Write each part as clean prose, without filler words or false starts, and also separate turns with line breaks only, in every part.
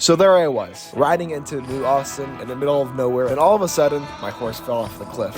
So there I was, riding into New Austin in the middle of nowhere, and all of a sudden, my horse fell off the cliff.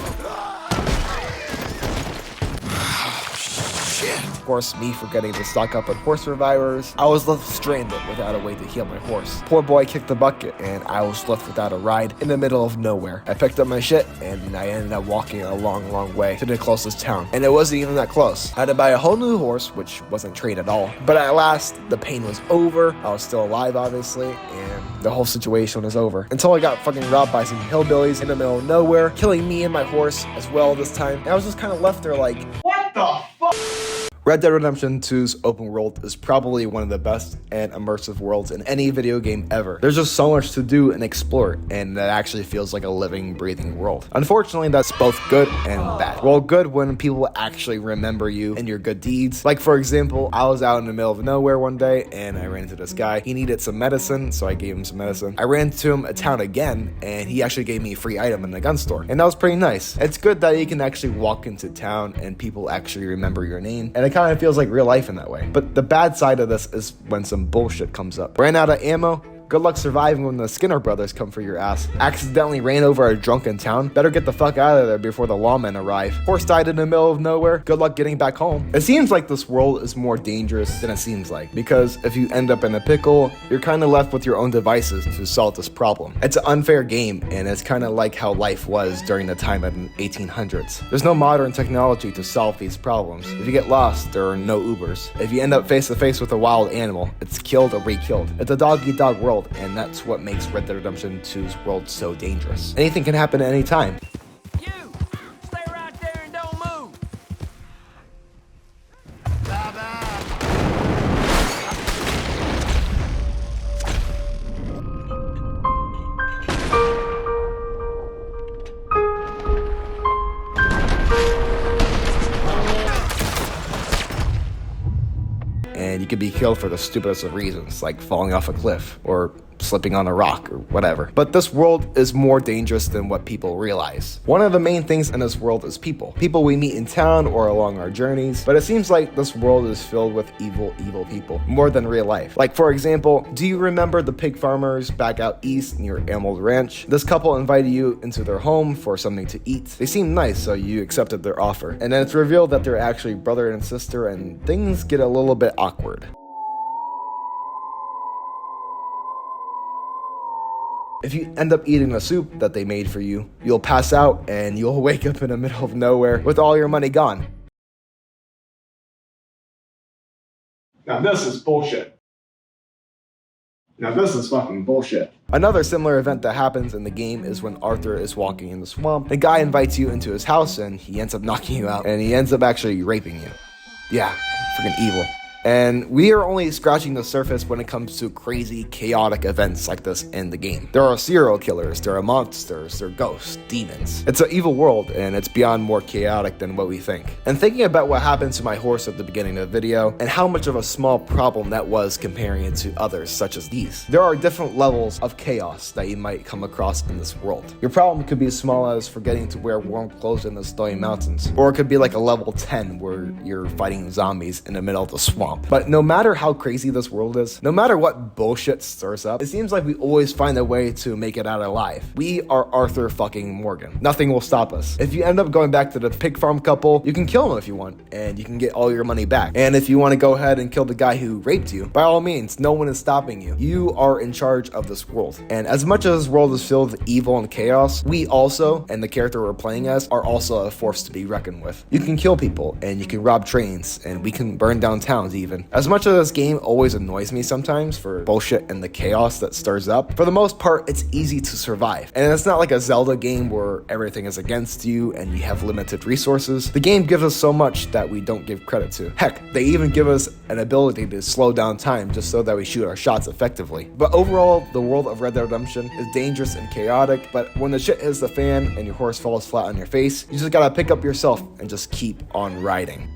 Of course, me forgetting to stock up on horse revivers, I was left stranded without a way to heal my horse. Poor boy kicked the bucket, and I was left without a ride in the middle of nowhere. I picked up my shit, and I ended up walking a long way to the closest town. And it wasn't even that close. I had to buy a whole new horse, which wasn't trained at all. But at last, the pain was over. I was still alive, obviously, and the whole situation was over. Until I got fucking robbed by some hillbillies in the middle of nowhere, killing me and my horse as well this time. And I was just kind of left there like, what the fuck? Red Dead Redemption 2's open world is probably one of the best and immersive worlds in any video game ever. There's just so much to do and explore, and that actually feels like a living, breathing world. Unfortunately, that's both good and bad. Well, good when people actually remember you and your good deeds. Like, for example, I was out in the middle of nowhere one day, and I ran into this guy. He needed some medicine, so I gave him some medicine. I ran into him at town again, and he actually gave me a free item in the gun store, and that was pretty nice. It's good that you can actually walk into town, and people actually remember your name, and it kind of feels like real life in that way. But the bad side of this is when some bullshit comes up. Ran out of ammo? Good luck surviving when the Skinner brothers come for your ass. Accidentally ran over a drunk in town? Better get the fuck out of there before the lawmen arrive. Horse died in the middle of nowhere? Good luck getting back home. It seems like this world is more dangerous than it seems like, because if you end up in a pickle, you're kind of left with your own devices to solve this problem. It's an unfair game, and it's kind of like how life was during the time of the 1800s. There's no modern technology to solve these problems. If you get lost, there are no Ubers. If you end up face to face with a wild animal, it's killed or re-killed. It's a dog-eat-dog world, and that's what makes Red Dead Redemption 2's world so dangerous. Anything can happen at any time.
You! Stay right there and don't move!
And you could be killed for the stupidest of reasons, like falling off a cliff or slipping on a rock or whatever. But this world is more dangerous than what people realize. One of the main things in this world is people. People we meet in town or along our journeys, but it seems like this world is filled with evil people, more than real life. Like, for example, do you remember the pig farmers back out east near Emerald Ranch? This couple invited you into their home for something to eat. They seemed nice, so you accepted their offer. And then it's revealed that they're actually brother and sister, and things get a little bit awkward. If you end up eating the soup that they made for you, you'll pass out and you'll wake up in the middle of nowhere with all your money gone. Now this is bullshit. Now this is fucking bullshit. Another similar event that happens in the game is when Arthur is walking in the swamp. The guy invites you into his house and he ends up knocking you out, and he ends up actually raping you. Yeah, freaking evil. And we are only scratching the surface when it comes to crazy, chaotic events like this in the game. There are serial killers, there are monsters, there are ghosts, demons. It's an evil world, and it's beyond more chaotic than what we think. And thinking about what happened to my horse at the beginning of the video, and how much of a small problem that was comparing it to others such as these, there are different levels of chaos that you might come across in this world. Your problem could be as small as forgetting to wear warm clothes in the snowy mountains, or it could be like a level 10 where you're fighting zombies in the middle of the swamp. But no matter how crazy this world is, no matter what bullshit stirs up, it seems like we always find a way to make it out alive. We are Arthur fucking Morgan. Nothing will stop us. If you end up going back to the pig farm couple, you can kill them if you want, and you can get all your money back. And if you want to go ahead and kill the guy who raped you, by all means, no one is stopping you. You are in charge of this world. And as much as this world is filled with evil and chaos, we also, and the character we're playing as, are also a force to be reckoned with. You can kill people, and you can rob trains, and we can burn down towns even. As much as this game always annoys me sometimes for bullshit and the chaos that stirs up, for the most part, it's easy to survive. And it's not like a Zelda game where everything is against you and you have limited resources. The game gives us so much that we don't give credit to. Heck, they even give us an ability to slow down time just so that we shoot our shots effectively. But overall, the world of Red Dead Redemption is dangerous and chaotic, but when the shit hits the fan and your horse falls flat on your face, you just gotta pick up yourself and just keep on riding.